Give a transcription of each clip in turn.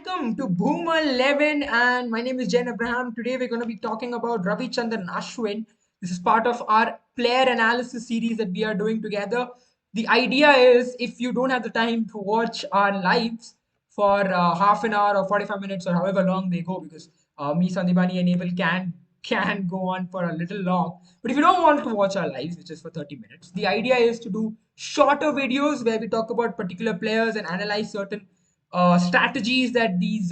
Welcome to Boomer11 and my name is Jen Abraham. Today we're going to be talking about Ravichandran Ashwin. This is part of our player analysis series that we are doing together. The idea is if you don't have the time to watch our lives for half an hour or 45 minutes or however long they go, because me, Sandibani and Abel can go on for a little long. But if you don't want to watch our lives, which is for 30 minutes, the idea is to do shorter videos where we talk about particular players and analyze certain strategies that these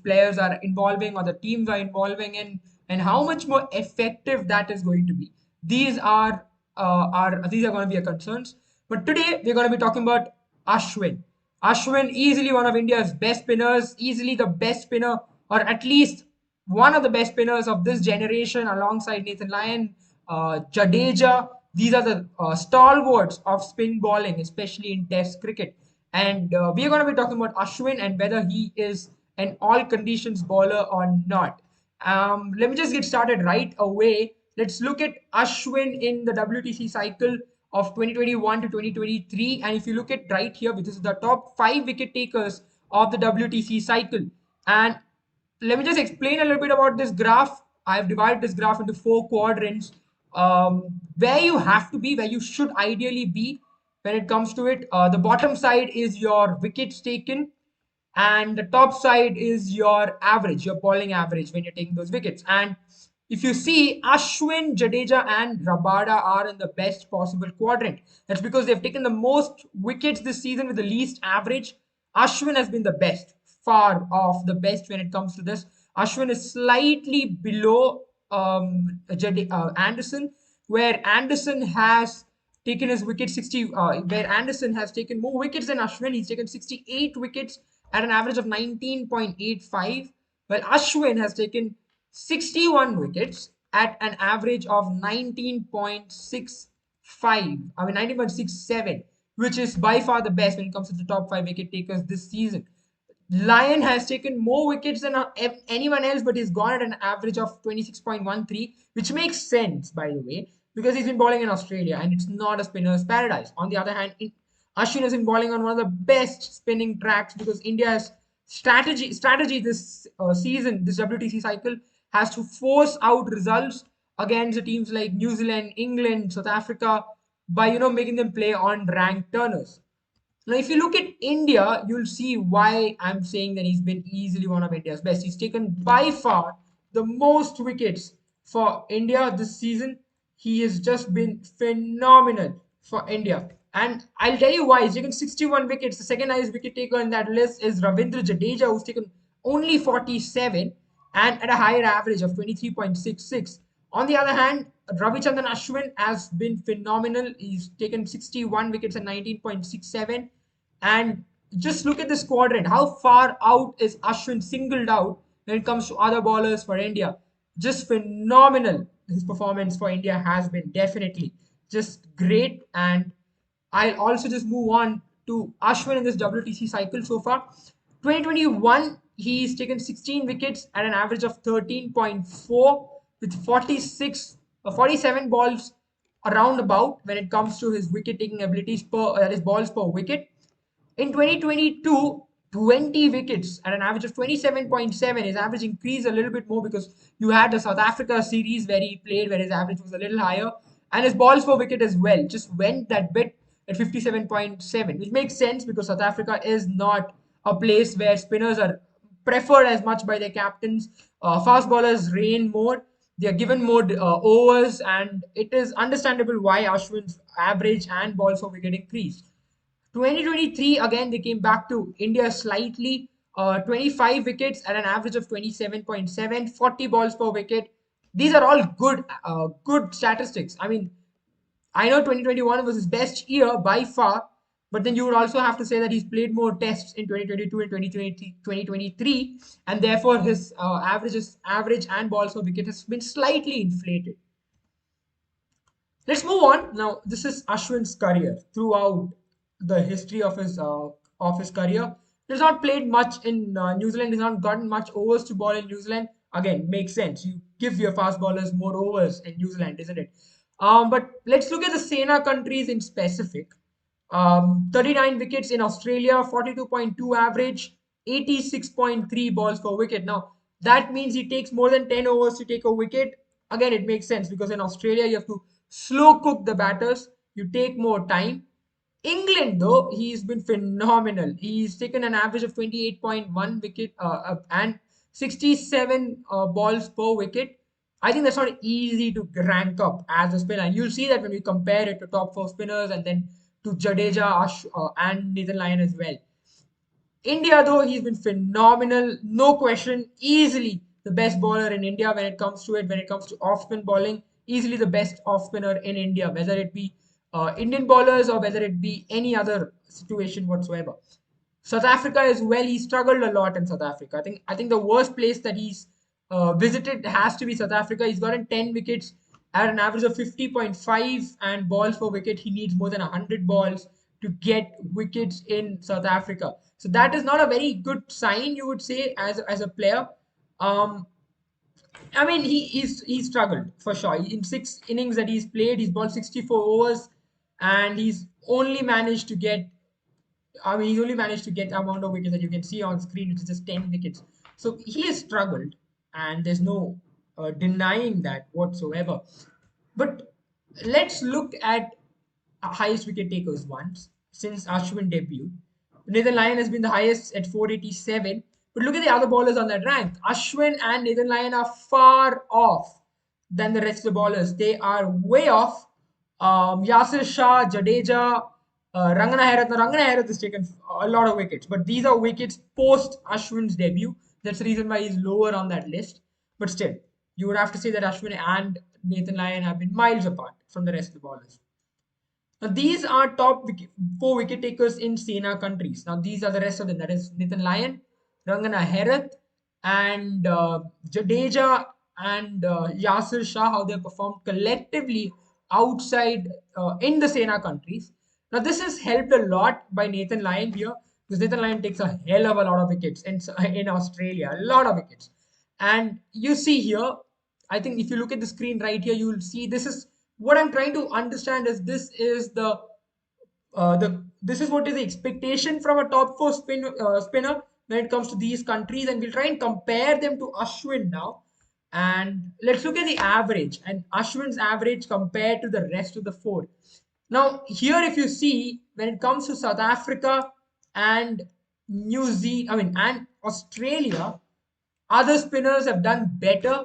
players are involving or the teams are involving in, and how much more effective that is going to be. These are going to be our concerns. But today we're going to be talking about Ashwin. Ashwin, easily one of India's best spinners, easily the best spinner, or at least one of the best spinners of this generation, alongside Nathan Lyon, Jadeja. These are the stalwarts of spin bowling, especially in Test cricket. And we are going to be talking about Ashwin and whether he is an all conditions bowler or not. Let me just get started right away. Let's look at Ashwin in the WTC cycle of 2021 to 2023. And if you look at right here, this is the top 5 wicket takers of the WTC cycle. And let me just explain a little bit about this graph. I've divided this graph into 4 quadrants. Where you have to be, where you should ideally be when it comes to it. The bottom side is your wickets taken, and the top side is your average, your bowling average when you're taking those wickets. And if you see, Ashwin, Jadeja, and Rabada are in the best possible quadrant. That's because they've taken the most wickets this season with the least average. Ashwin has been the best, far off the best when it comes to this. Ashwin is slightly below Anderson, where Anderson has taken his wicket 60, where Anderson has taken more wickets than Ashwin. He's taken 68 wickets at an average of 19.85, while Ashwin has taken 61 wickets at an average of 19.65. I mean 19.67, which is by far the best when it comes to the top 5 wicket takers this season. Lyon has taken more wickets than anyone else, but he's gone at an average of 26.13, which makes sense, by the way, because he's been bowling in Australia and it's not a spinner's paradise. On the other hand, Ashwin has been bowling on one of the best spinning tracks because India's strategy this season, this WTC cycle, has to force out results against the teams like New Zealand, England, South Africa by making them play on ranked turners. Now, if you look at India, you'll see why I'm saying that he's been easily one of India's best. He's taken by far the most wickets for India this season. He has just been phenomenal for India. And I'll tell you why. He's taken 61 wickets. The second highest wicket taker in that list is Ravindra Jadeja, who's taken only 47 and at a higher average of 23.66. On the other hand, Ravichandran Ashwin has been phenomenal. He's taken 61 wickets at 19.67. And just look at this quadrant. How far out is Ashwin singled out when it comes to other bowlers for India? Just phenomenal. His performance for India has been definitely just great. And I'll also just move on to Ashwin in this WTC cycle so far. 2021, he's taken 16 wickets at an average of 13.4 with 47 balls around about when it comes to his wicket taking abilities that is balls per wicket. In 2022, 20 wickets at an average of 27.7. His average increased a little bit more because you had the South Africa series where he played, where his average was a little higher. And his balls per wicket as well just went that bit at 57.7, which makes sense because South Africa is not a place where spinners are preferred as much by their captains. Fast bowlers reign more. They are given more overs, and it is understandable why Ashwin's average and balls per wicket increased. 2023, again, they came back to India slightly. 25 wickets at an average of 27.7, 40 balls per wicket. These are all good statistics. I mean, I know 2021 was his best year by far, but then you would also have to say that he's played more tests in 2022 and 2023, and therefore his average and balls per wicket has been slightly inflated. Let's move on. Now, this is Ashwin's career throughout the history of his career. He's not played much in New Zealand. He's not gotten much overs to ball in New Zealand. Again, makes sense. You give your fast bowlers more overs in New Zealand, isn't it? But let's look at the Sena countries in specific. 39 wickets in Australia, 42.2 average. 86.3 balls per wicket. Now, that means he takes more than 10 overs to take a wicket. Again, it makes sense because in Australia, you have to slow cook the batters, you take more time. England, though, he's been phenomenal. He's taken an average of 28.1 wicket and 67 balls per wicket. I think that's not easy to rank up as a spinner. And you'll see that when we compare it to top four spinners and then to Jadeja, and Nathan Lyon as well. India, though, he's been phenomenal. No question. Easily the best bowler in India when it comes to it. When it comes to off spin bowling, easily the best off spinner in India, whether it be Indian bowlers or whether it be any other situation whatsoever. South Africa as well. He struggled a lot in South Africa. I think the worst place that he's visited has to be South Africa. He's gotten 10 wickets at an average of 50.5 and balls per wicket. He needs more than 100 balls to get wickets in South Africa. So that is not a very good sign, you would say, as a player. Um, I mean, he's struggled for sure. In 6 innings that he's played, he's bowled 64 overs, and he's only managed to get the amount of wickets that you can see on screen, which is just 10 wickets. So he has struggled, and there's no denying that whatsoever. But let's look at highest wicket takers once since Ashwin debuted. Nathan Lyon has been the highest at 487. But look at the other bowlers on that rank. Ashwin and Nathan Lyon are far off than the rest of the bowlers. They are way off. Yasir Shah, Jadeja, Rangana Herath. Now, Rangana Herath has taken a lot of wickets, but these are wickets post Ashwin's debut. That's the reason why he's lower on that list. But still, you would have to say that Ashwin and Nathan Lyon have been miles apart from the rest of the bowlers. Now, these are top 4 wicket takers in Sena countries. Now, these are the rest of them. That is Nathan Lyon, Rangana Herath, and Jadeja and Yasir Shah, how they performed collectively outside in the Sena countries. Now, this is helped a lot by Nathan Lyon here because Nathan Lyon takes a hell of a lot of wickets in Australia, a lot of wickets. And you see here, I think if you look at the screen right here, you will see this is what I'm trying to understand is this is this is what is the expectation from a top four spinner when it comes to these countries, and we'll try and compare them to Ashwin now. And let's look at the average and Ashwin's average compared to the rest of the four. Now, here, if you see, when it comes to South Africa and and Australia, other spinners have done better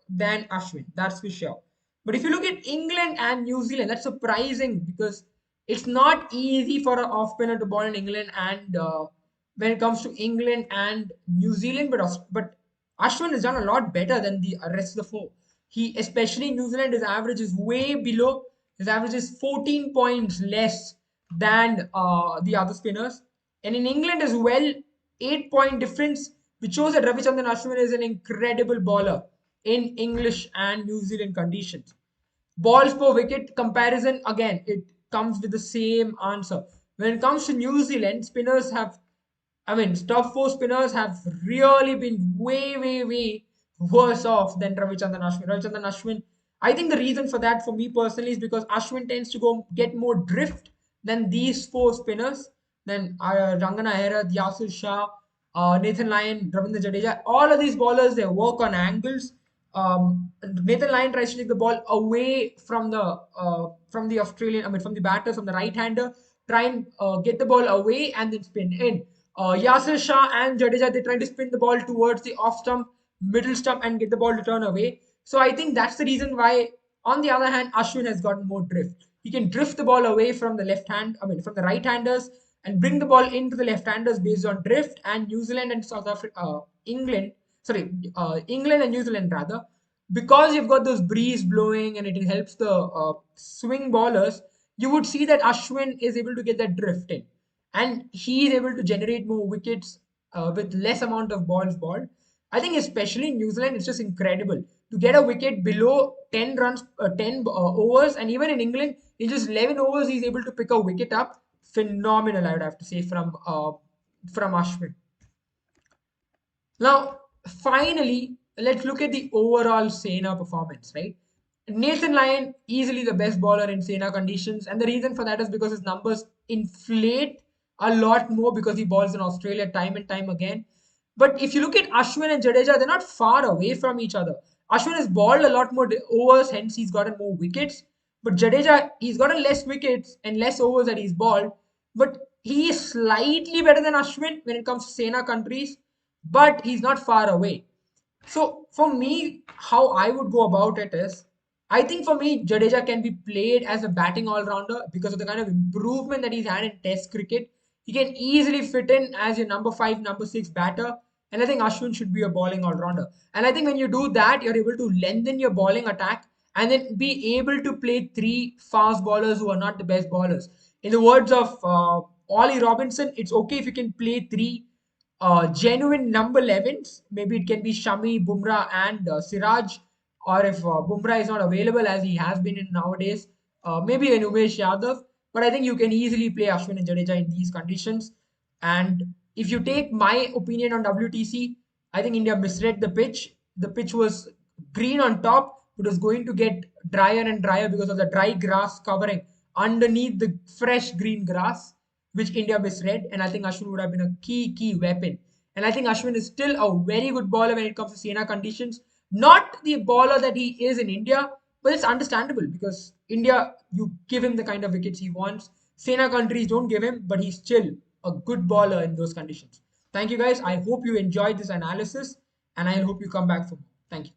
than Ashwin, that's for sure. But if you look at England and New Zealand, that's surprising because it's not easy for an off spinner to bowl in England and when it comes to England and New Zealand, but Ashwin has done a lot better than the rest of the four. He, especially in New Zealand, his average is way below. His average is 14 points less than the other spinners. And in England as well, 8-point difference, which shows that Ravichandran Ashwin is an incredible bowler in English and New Zealand conditions. Balls per wicket comparison, again, it comes with the same answer. When it comes to New Zealand, top four spinners have really been way, way, way worse off than Ravichandran Ashwin. Ravichandran Ashwin, I think the reason for that for me personally is because Ashwin tends to go get more drift than these four spinners. Then Rangana Herath, Yasir Shah, Nathan Lyon, Ravindra Jadeja, all of these bowlers, they work on angles. Nathan Lyon tries to take the ball away from the Australian, from the batter, from the right-hander, try and get the ball away and then spin in. Yasir Shah and Jadeja, they try to spin the ball towards the off stump, middle stump, and get the ball to turn away. So I think that's the reason why, on the other hand, Ashwin has gotten more drift. He can drift the ball away from the from the right-handers and bring the ball into the left-handers based on drift. And New Zealand and England and New Zealand rather, because you've got those breeze blowing and it helps the swing bowlers, you would see that Ashwin is able to get that drift in, and he is able to generate more wickets with less amount of balls balled. I think especially in New Zealand, it's just incredible to get a wicket below 10 runs, 10 overs, and even in England, in just 11 overs, he's able to pick a wicket up. Phenomenal, I would have to say, from Ashwin. Now, finally, let's look at the overall Sena performance, right? Nathan Lyon, easily the best bowler in Sena conditions, and the reason for that is because his numbers inflate a lot more because he bowls in Australia time and time again. But if you look at Ashwin and Jadeja, they're not far away from each other. Ashwin has balled a lot more overs, hence he's gotten more wickets. But Jadeja, he's gotten less wickets and less overs that he's balled. But he is slightly better than Ashwin when it comes to Sena countries, but he's not far away. So for me, how I would go about it is, I think for me, Jadeja can be played as a batting all-rounder because of the kind of improvement that he's had in Test cricket. He can easily fit in as your number five, number six batter, and I think Ashwin should be a bowling all-rounder. And I think when you do that, you're able to lengthen your bowling attack and then be able to play three fast bowlers who are not the best bowlers. In the words of Ollie Robinson, it's okay if you can play three genuine number 11s. Maybe it can be Shami, Bumrah, and Siraj. Or if Bumrah is not available as he has been in nowadays, maybe an Umesh Yadav. But I think you can easily play Ashwin and Jadeja in these conditions. And if you take my opinion on WTC, I think India misread the pitch. The pitch was green on top. It was going to get drier and drier because of the dry grass covering underneath the fresh green grass, which India misread. And I think Ashwin would have been a key weapon. And I think Ashwin is still a very good bowler when it comes to Sena conditions. Not the bowler that he is in India, but it's understandable because India, you give him the kind of wickets he wants. Sena countries don't give him, but he's still a good bowler in those conditions. Thank you guys. I hope you enjoyed this analysis and I hope you come back for more. Thank you.